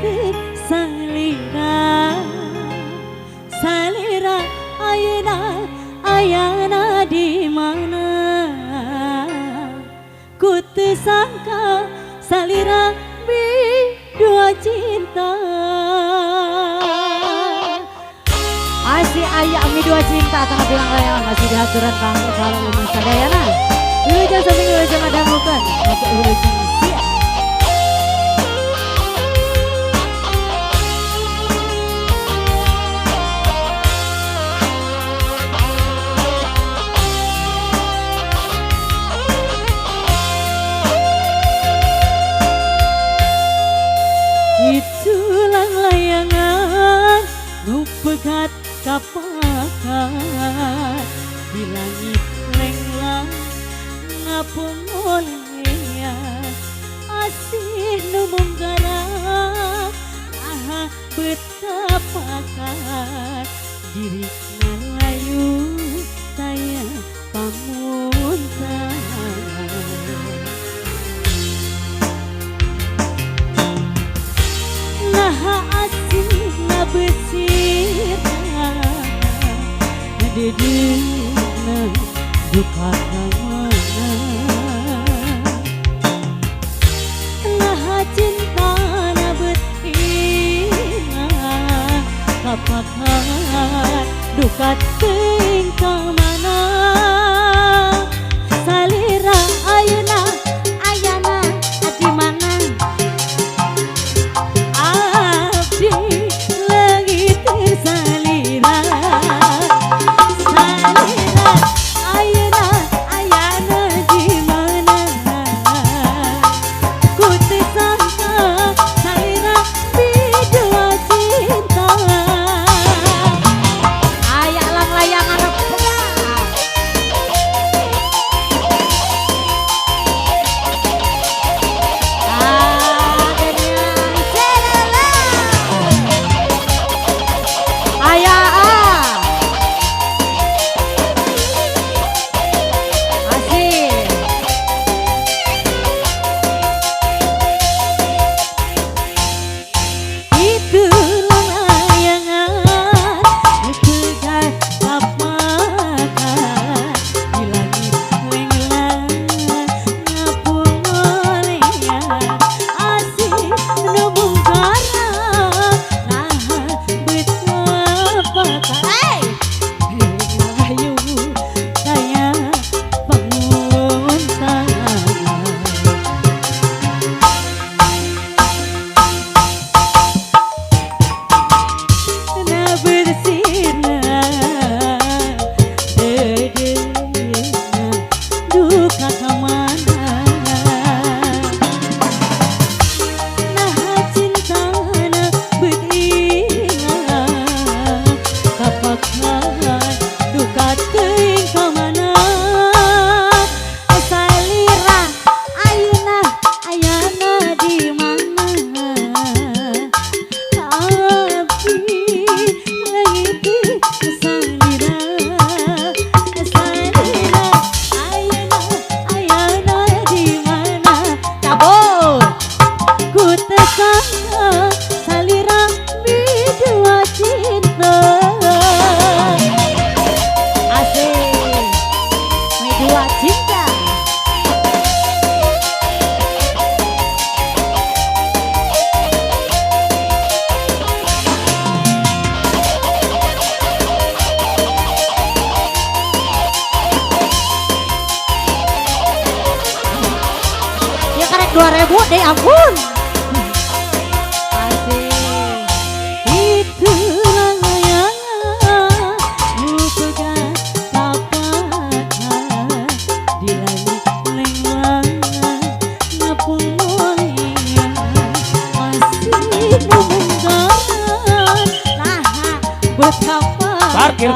itu salira salira ayana di mana ku tersangka salira berdua cinta. Masih ayah mi dua cinta tengah bilang layangan masih dihaturan kamu kalau umum sadayana. Wilujeng saming wilujeng ada bukan masih wilujeng siap. Itulah layangan nu pegat kapakan di langit lenglang ngapung olehnya asih nu munggara aha betapakan diri ngalayu saya pamuntan. Naha asih ngabesirna dedena duka kamana naha cinta nabetina kapakan duka teuing kamana salira ayeuna ayana adi mana Dua ribu deh ampun. Itulah layangan nu pegat kapakan di langit lenglang ngapung olehnya masih nu munggara naha betapa parkir